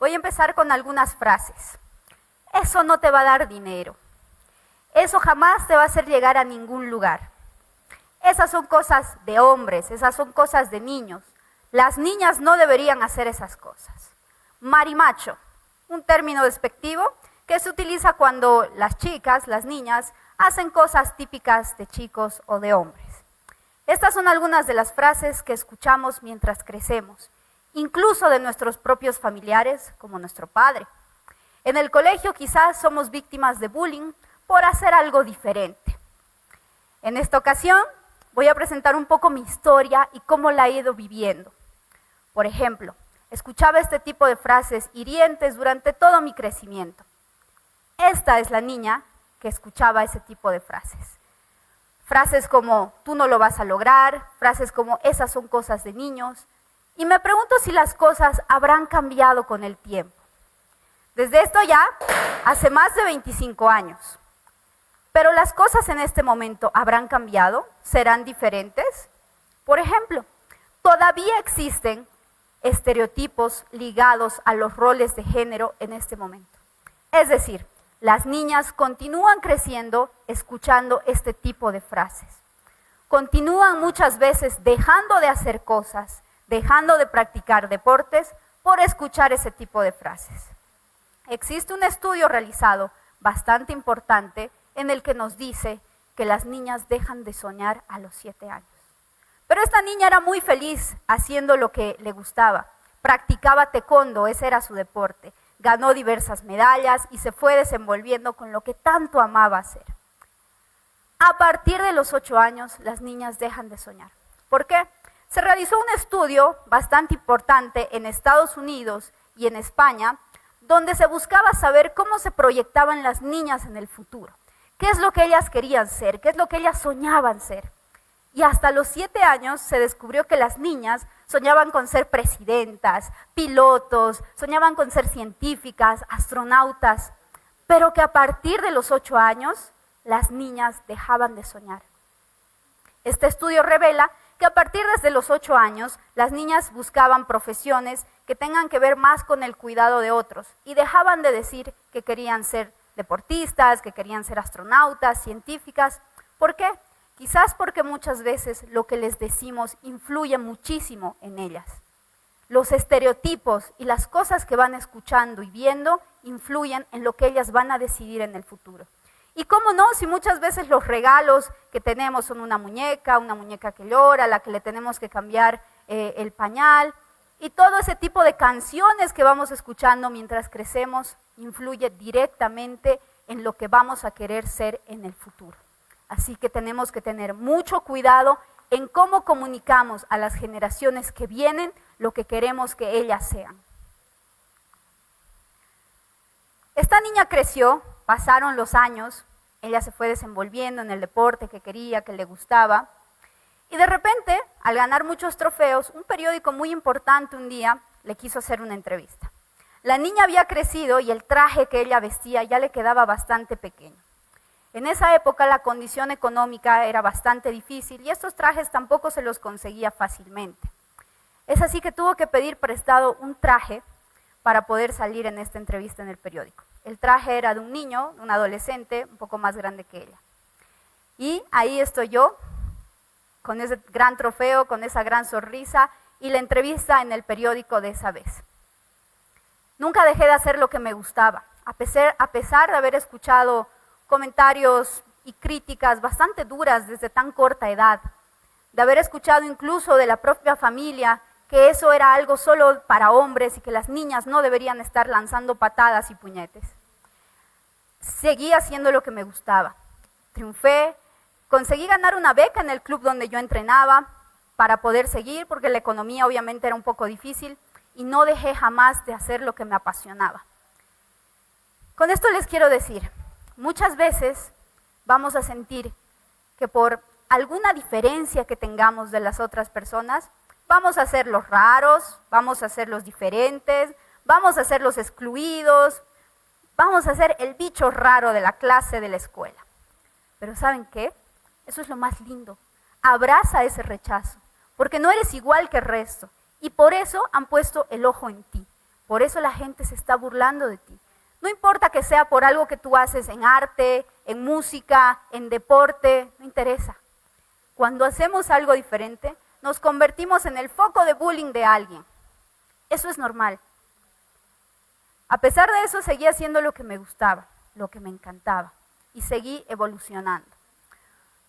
Voy a empezar con algunas frases. Eso no te va a dar dinero. Eso jamás te va a hacer llegar a ningún lugar. Esas son cosas de hombres, esas son cosas de niños. Las niñas no deberían hacer esas cosas. Marimacho, un término despectivo que se utiliza cuando las chicas, las niñas, hacen cosas típicas de chicos o de hombres. Estas son algunas de las frases que escuchamos mientras crecemos, incluso de nuestros propios familiares, como nuestro padre. En el colegio quizás somos víctimas de bullying por hacer algo diferente. En esta ocasión voy a presentar un poco mi historia y cómo la he ido viviendo. Por ejemplo, escuchaba este tipo de frases hirientes durante todo mi crecimiento. Esta es la niña que escuchaba ese tipo de frases. Frases como, tú no lo vas a lograr, frases como, esas son cosas de niños. Y me pregunto si las cosas habrán cambiado con el tiempo. Desde esto ya, hace más de 25 años. Pero las cosas en este momento habrán cambiado, serán diferentes. Por ejemplo, todavía existen estereotipos ligados a los roles de género en este momento. Es decir, las niñas continúan creciendo escuchando este tipo de frases. Continúan muchas veces dejando de hacer cosas, dejando de practicar deportes por escuchar ese tipo de frases. Existe un estudio realizado bastante importante en el que nos dice que las niñas dejan de soñar a los 7 años. Pero esta niña era muy feliz haciendo lo que le gustaba. Practicaba taekwondo, ese era su deporte. Ganó diversas medallas y se fue desenvolviendo con lo que tanto amaba hacer. A partir de los 8 años, las niñas dejan de soñar. ¿Por qué? Se realizó un estudio bastante importante en Estados Unidos y en España, donde se buscaba saber cómo se proyectaban las niñas en el futuro. ¿Qué es lo que ellas querían ser? ¿Qué es lo que ellas soñaban ser? Y hasta los 7 años se descubrió que las niñas soñaban con ser presidentas, pilotos, soñaban con ser científicas, astronautas, pero que a partir de los 8 años las niñas dejaban de soñar. Este estudio revela que a partir desde los 8 años las niñas buscaban profesiones que tengan que ver más con el cuidado de otros y dejaban de decir que querían ser deportistas, que querían ser astronautas, científicas. ¿Por qué? Quizás porque muchas veces lo que les decimos influye muchísimo en ellas. Los estereotipos y las cosas que van escuchando y viendo influyen en lo que ellas van a decidir en el futuro. Y cómo no, si muchas veces los regalos que tenemos son una muñeca que llora, a la que le tenemos que cambiar el pañal, y todo ese tipo de canciones que vamos escuchando mientras crecemos influye directamente en lo que vamos a querer ser en el futuro. Así que tenemos que tener mucho cuidado en cómo comunicamos a las generaciones que vienen lo que queremos que ellas sean. Esta niña creció, pasaron los años, ella se fue desenvolviendo en el deporte que quería, que le gustaba, y de repente, al ganar muchos trofeos, un periódico muy importante un día le quiso hacer una entrevista. La niña había crecido y el traje que ella vestía ya le quedaba bastante pequeño. En esa época la condición económica era bastante difícil y estos trajes tampoco se los conseguía fácilmente. Es así que tuvo que pedir prestado un traje para poder salir en esta entrevista en el periódico. El traje era de un niño, un adolescente, un poco más grande que ella. Y ahí estoy yo, con ese gran trofeo, con esa gran sonrisa y la entrevista en el periódico de esa vez. Nunca dejé de hacer lo que me gustaba, a pesar de haber escuchado comentarios y críticas bastante duras desde tan corta edad, de haber escuchado incluso de la propia familia que eso era algo solo para hombres y que las niñas no deberían estar lanzando patadas y puñetes. Seguí haciendo lo que me gustaba, triunfé, conseguí ganar una beca en el club donde yo entrenaba para poder seguir, porque la economía obviamente era un poco difícil, y no dejé jamás de hacer lo que me apasionaba. Con esto les quiero decir, muchas veces vamos a sentir que por alguna diferencia que tengamos de las otras personas, vamos a ser los raros, vamos a ser los diferentes, vamos a ser los excluidos, vamos a ser el bicho raro de la clase de la escuela. Pero ¿saben qué? Eso es lo más lindo. Abraza ese rechazo, porque no eres igual que el resto. Y por eso han puesto el ojo en ti, Por eso la gente se está burlando de ti. No importa que sea por algo que tú haces en arte, en música, en deporte, no interesa. Cuando hacemos algo diferente, nos convertimos en el foco de bullying de alguien. Eso es normal. A pesar de eso, seguí haciendo lo que me gustaba, lo que me encantaba, y seguí evolucionando.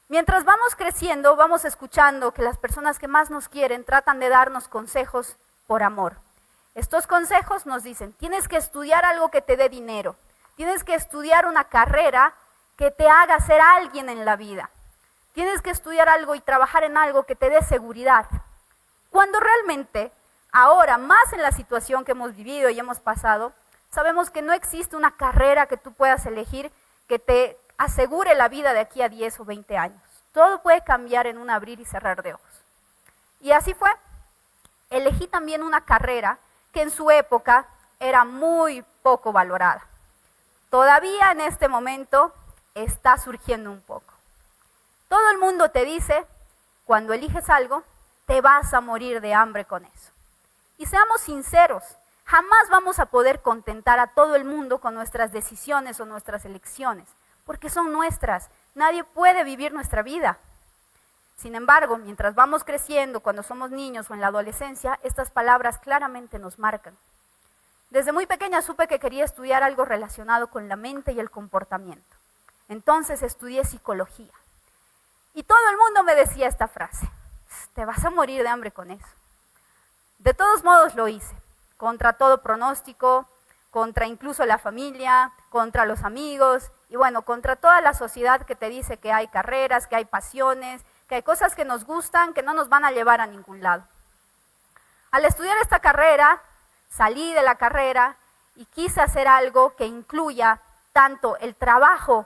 Mientras vamos creciendo, vamos escuchando que las personas que más nos quieren tratan de darnos consejos por amor. Estos consejos nos dicen, tienes que estudiar algo que te dé dinero, tienes que estudiar una carrera que te haga ser alguien en la vida, tienes que estudiar algo y trabajar en algo que te dé seguridad. Cuando realmente, ahora más en la situación que hemos vivido y hemos pasado, sabemos que no existe una carrera que tú puedas elegir que te asegure la vida de aquí a 10 o 20 años. Todo puede cambiar en un abrir y cerrar de ojos. Y así fue. Elegí también una carrera que en su época era muy poco valorada. Todavía en este momento está surgiendo un poco. Todo el mundo te dice, cuando eliges algo, te vas a morir de hambre con eso. Y seamos sinceros, jamás vamos a poder contentar a todo el mundo con nuestras decisiones o nuestras elecciones, porque son nuestras. Nadie puede vivir nuestra vida. Sin embargo, mientras vamos creciendo, cuando somos niños o en la adolescencia, estas palabras claramente nos marcan. Desde muy pequeña supe que quería estudiar algo relacionado con la mente y el comportamiento. Entonces estudié psicología. Y todo el mundo me decía esta frase, te vas a morir de hambre con eso. De todos modos lo hice, contra todo pronóstico, contra incluso la familia, contra los amigos, y bueno, contra toda la sociedad que te dice que hay carreras, que hay pasiones, que hay cosas que nos gustan, que no nos van a llevar a ningún lado. Al estudiar esta carrera, salí de la carrera y quise hacer algo que incluya tanto el trabajo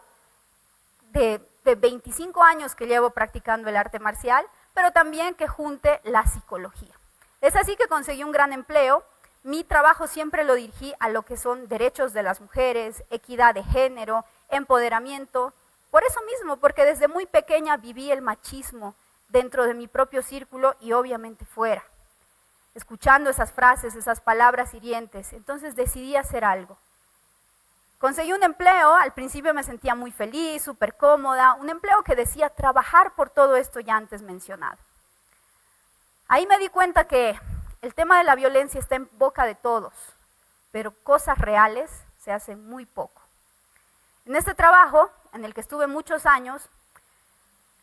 de 25 años que llevo practicando el arte marcial, pero también que junte la psicología. Es así que conseguí un gran empleo. Mi trabajo siempre lo dirigí a lo que son derechos de las mujeres, equidad de género, empoderamiento. Por eso mismo, porque desde muy pequeña viví el machismo dentro de mi propio círculo y obviamente fuera. Escuchando esas frases, esas palabras hirientes, entonces decidí hacer algo. Conseguí un empleo, al principio me sentía muy feliz, súper cómoda, un empleo que decía trabajar por todo esto ya antes mencionado. Ahí me di cuenta que el tema de la violencia está en boca de todos, pero cosas reales se hacen muy poco. En este trabajo, en el que estuve muchos años,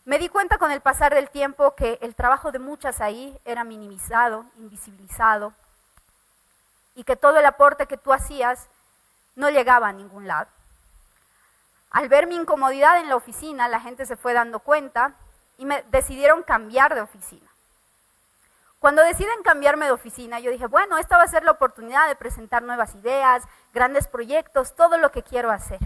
me di cuenta con el pasar del tiempo que el trabajo de muchas ahí era minimizado, invisibilizado, y que todo el aporte que tú hacías no llegaba a ningún lado. Al ver mi incomodidad en la oficina, la gente se fue dando cuenta y me decidieron cambiar de oficina. Cuando deciden cambiarme de oficina, yo dije, bueno, esta va a ser la oportunidad de presentar nuevas ideas, grandes proyectos, todo lo que quiero hacer.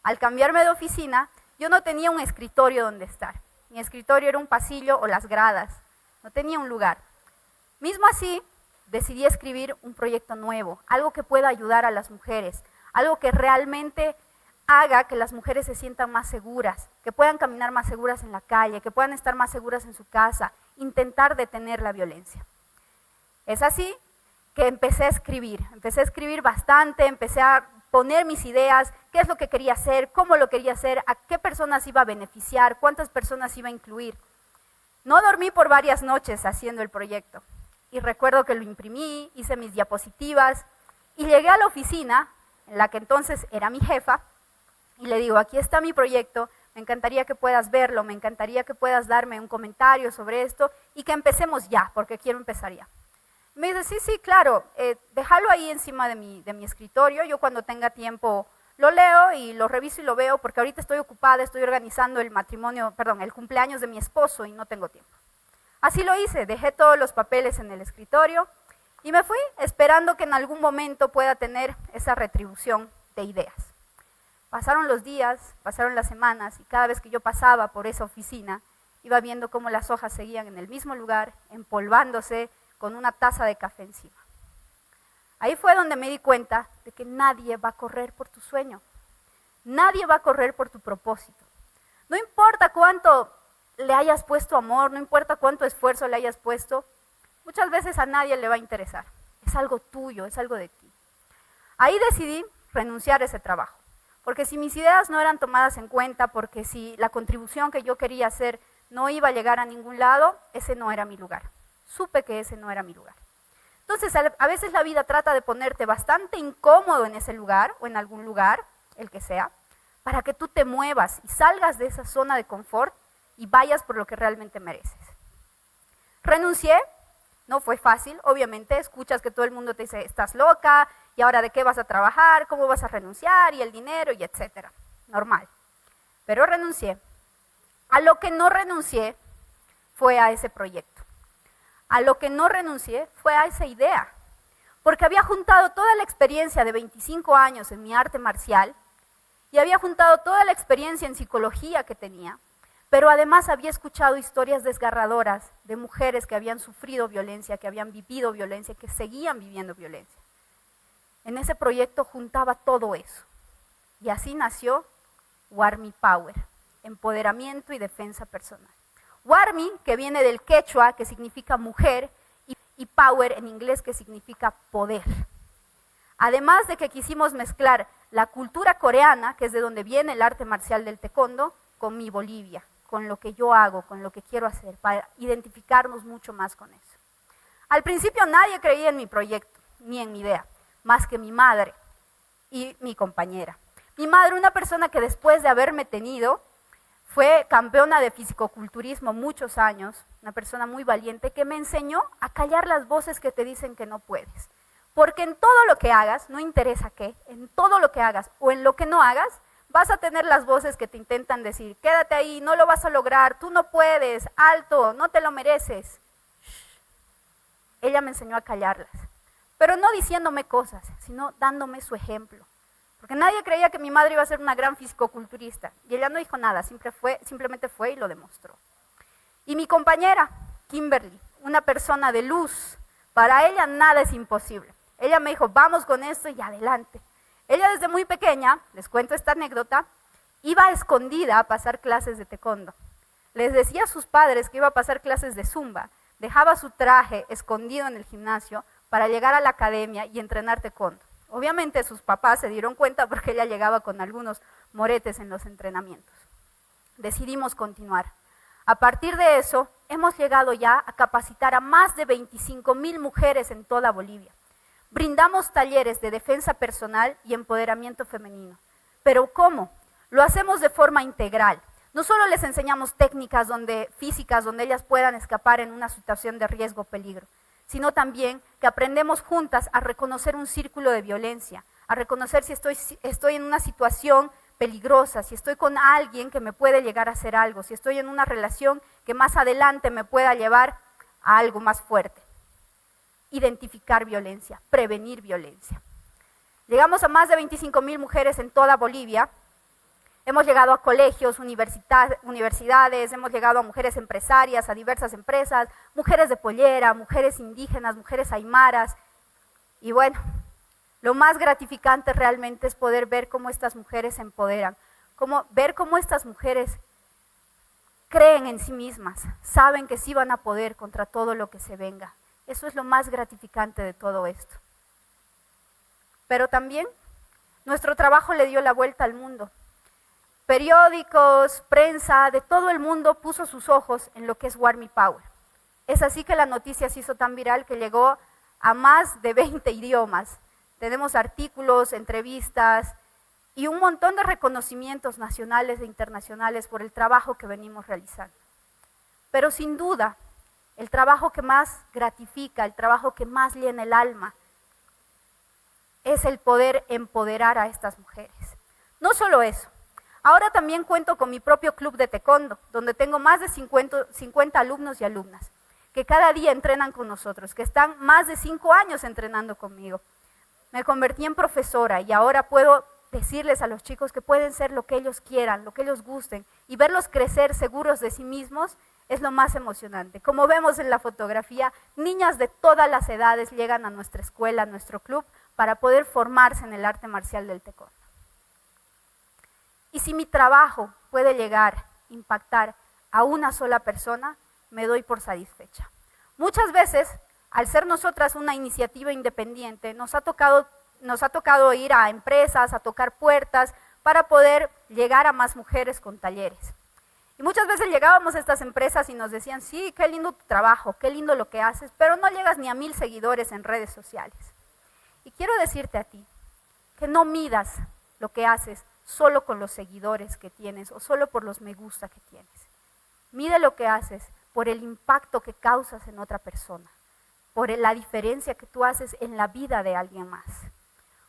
Al cambiarme de oficina, yo no tenía un escritorio donde estar. Mi escritorio era un pasillo o las gradas, no tenía un lugar. Mismo así, decidí escribir un proyecto nuevo, algo que pueda ayudar a las mujeres, algo que realmente haga que las mujeres se sientan más seguras, que puedan caminar más seguras en la calle, que puedan estar más seguras en su casa, intentar detener la violencia. Es así que empecé a escribir bastante, empecé a poner mis ideas, qué es lo que quería hacer, cómo lo quería hacer, a qué personas iba a beneficiar, cuántas personas iba a incluir. No dormí por varias noches haciendo el proyecto y recuerdo que lo imprimí, hice mis diapositivas y llegué a la oficina, en la que entonces era mi jefa, y le digo, aquí está mi proyecto, me encantaría que puedas verlo, me encantaría que puedas darme un comentario sobre esto y que empecemos ya, porque quiero empezar ya. Me dice, sí, claro, déjalo ahí encima de mi escritorio, yo cuando tenga tiempo lo leo y lo reviso y lo veo, porque ahorita estoy ocupada, estoy organizando el cumpleaños de mi esposo y no tengo tiempo. Así lo hice, dejé todos los papeles en el escritorio y me fui esperando que en algún momento pueda tener esa retribución de ideas. Pasaron los días, pasaron las semanas y cada vez que yo pasaba por esa oficina, iba viendo cómo las hojas seguían en el mismo lugar, empolvándose con una taza de café encima. Ahí fue donde me di cuenta de que nadie va a correr por tu sueño, nadie va a correr por tu propósito. No importa cuánto le hayas puesto amor, no importa cuánto esfuerzo le hayas puesto, muchas veces a nadie le va a interesar. Es es algo tuyo, es algo de ti. Ahí decidí renunciar a ese trabajo, porque si mis ideas no eran tomadas en cuenta, porque si la contribución que yo quería hacer no iba a llegar a ningún lado, ese no era mi lugar. Supe que ese no era mi lugar. Entonces, a veces la vida trata de ponerte bastante incómodo en ese lugar, o en algún lugar, el que sea, para que tú te muevas y salgas de esa zona de confort y vayas por lo que realmente mereces. Renuncié, no fue fácil, obviamente, escuchas que todo el mundo te dice, estás loca, y ahora de qué vas a trabajar, cómo vas a renunciar, y el dinero, y etcétera. Normal. Pero renuncié. A lo que no renuncié fue a ese proyecto. A lo que no renuncié fue a esa idea. Porque había juntado toda la experiencia de 25 años en mi arte marcial, y había juntado toda la experiencia en psicología que tenía, pero además había escuchado historias desgarradoras de mujeres que habían sufrido violencia, que habían vivido violencia, que seguían viviendo violencia. En ese proyecto juntaba todo eso. Y así nació Warmi Power, empoderamiento y defensa personal. Warmi, que viene del quechua, que significa mujer, y power en inglés, que significa poder. Además de que quisimos mezclar la cultura coreana, que es de donde viene el arte marcial del taekwondo, con mi Bolivia, con lo que yo hago, con lo que quiero hacer, para identificarnos mucho más con eso. Al principio nadie creía en mi proyecto, ni en mi idea, más que mi madre y mi compañera. Mi madre, una persona que después de haberme tenido, fue campeona de fisicoculturismo muchos años, una persona muy valiente que me enseñó a callar las voces que te dicen que no puedes. Porque en todo lo que hagas, no interesa qué, en todo lo que hagas o en lo que no hagas, vas a tener las voces que te intentan decir, quédate ahí, no lo vas a lograr, tú no puedes, alto, no te lo mereces. Ella me enseñó a callarlas, pero no diciéndome cosas, sino dándome su ejemplo. Porque nadie creía que mi madre iba a ser una gran fisicoculturista. Y ella no dijo nada, simplemente fue y lo demostró. Y mi compañera, Kimberly, una persona de luz, para ella nada es imposible. Ella me dijo, vamos con esto y adelante. Ella desde muy pequeña, les cuento esta anécdota, iba escondida a pasar clases de taekwondo. Les decía a sus padres que iba a pasar clases de zumba, dejaba su traje escondido en el gimnasio para llegar a la academia y entrenar taekwondo. Obviamente sus papás se dieron cuenta porque ella llegaba con algunos moretes en los entrenamientos. Decidimos continuar. A partir de eso, hemos llegado ya a capacitar a más de 25,000 mujeres en toda Bolivia. Brindamos talleres de defensa personal y empoderamiento femenino. ¿Pero cómo? Lo hacemos de forma integral. No solo les enseñamos técnicas físicas donde ellas puedan escapar en una situación de riesgo o peligro, sino también que aprendemos juntas a reconocer un círculo de violencia, a reconocer si estoy en una situación peligrosa, si estoy con alguien que me puede llegar a hacer algo, si estoy en una relación que más adelante me pueda llevar a algo más fuerte. Identificar violencia, prevenir violencia. Llegamos a más de 25,000 mujeres en toda Bolivia. Hemos llegado a colegios, universidades, hemos llegado a mujeres empresarias, a diversas empresas, mujeres de pollera, mujeres indígenas, mujeres aymaras. Y bueno, lo más gratificante realmente es poder ver cómo estas mujeres se empoderan, ver cómo estas mujeres creen en sí mismas, saben que sí van a poder contra todo lo que se venga. Eso es lo más gratificante de todo esto. Pero también nuestro trabajo le dio la vuelta al mundo. Periódicos, prensa, de todo el mundo puso sus ojos en lo que es Warmi Power. Es así que la noticia se hizo tan viral que llegó a más de 20 idiomas. Tenemos artículos, entrevistas y un montón de reconocimientos nacionales e internacionales por el trabajo que venimos realizando. Pero sin duda, el trabajo que más gratifica, el trabajo que más llena el alma, es el poder empoderar a estas mujeres. No solo eso. Ahora también cuento con mi propio club de taekwondo, donde tengo más de 50 alumnos y alumnas, que cada día entrenan con nosotros, que están más de 5 años entrenando conmigo. Me convertí en profesora y ahora puedo decirles a los chicos que pueden ser lo que ellos quieran, lo que ellos gusten, y verlos crecer seguros de sí mismos es lo más emocionante. Como vemos en la fotografía, niñas de todas las edades llegan a nuestra escuela, a nuestro club, para poder formarse en el arte marcial del taekwondo. Y si mi trabajo puede llegar a impactar a una sola persona, me doy por satisfecha. Muchas veces al ser nosotras una iniciativa independiente, nos ha tocado ir a empresas, a tocar puertas para poder llegar a más mujeres con talleres. Y muchas veces llegábamos a estas empresas y nos decían, sí, qué lindo tu trabajo, qué lindo lo que haces, pero no llegas ni a 1000 seguidores en redes sociales. Y quiero decirte a ti, que no midas lo que haces solo con los seguidores que tienes o solo por los me gusta que tienes. Mide lo que haces por el impacto que causas en otra persona, por la diferencia que tú haces en la vida de alguien más.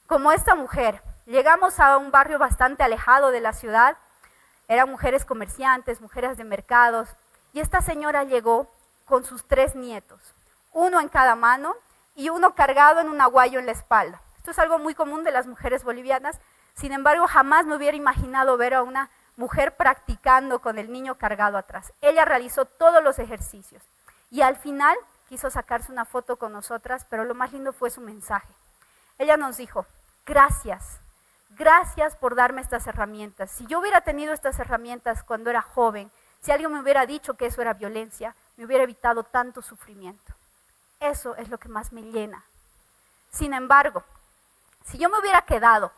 Como esta mujer, llegamos a un barrio bastante alejado de la ciudad, eran mujeres comerciantes, mujeres de mercados, y esta señora llegó con sus 3 nietos, uno en cada mano y uno cargado en un aguayo en la espalda. Esto es algo muy común de las mujeres bolivianas, sin embargo jamás me hubiera imaginado ver a una mujer practicando con el niño cargado atrás. Ella realizó todos los ejercicios y al final quiso sacarse una foto con nosotras, pero lo más lindo fue su mensaje. Ella nos dijo, gracias por darme estas herramientas. Si yo hubiera tenido estas herramientas cuando era joven, si alguien me hubiera dicho que eso era violencia, me hubiera evitado tanto sufrimiento. Eso es lo que más me llena. Sin embargo, si yo me hubiera quedado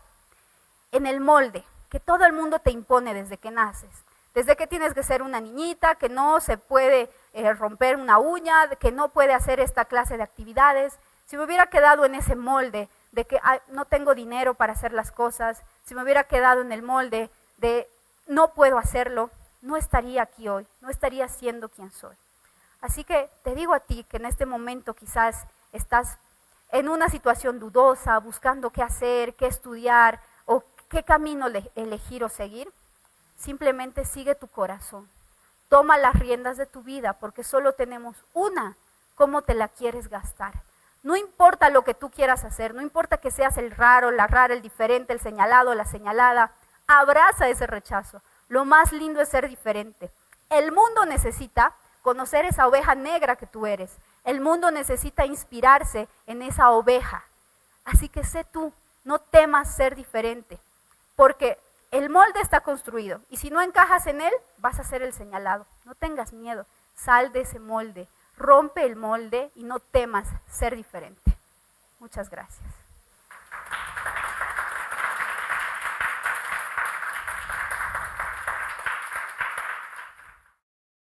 en el molde que todo el mundo te impone desde que naces, desde que tienes que ser una niñita, que no se puede romper una uña, que no puede hacer esta clase de actividades, si me hubiera quedado en ese molde de que no tengo dinero para hacer las cosas, si me hubiera quedado en el molde de no puedo hacerlo, no estaría aquí hoy, no estaría siendo quien soy. Así que te digo a ti que en este momento quizás estás en una situación dudosa, buscando qué hacer, qué estudiar o qué camino elegir o seguir, simplemente sigue tu corazón. Toma las riendas de tu vida porque solo tenemos una. ¿Cómo te la quieres gastar? No importa lo que tú quieras hacer, no importa que seas el raro, la rara, el diferente, el señalado, la señalada, abraza ese rechazo. Lo más lindo es ser diferente. El mundo necesita conocer esa oveja negra que tú eres. El mundo necesita inspirarse en esa oveja. Así que sé tú, no temas ser diferente, porque el molde está construido y si no encajas en él, vas a ser el señalado. No tengas miedo, sal de ese molde, rompe el molde y no temas ser diferente. Muchas gracias.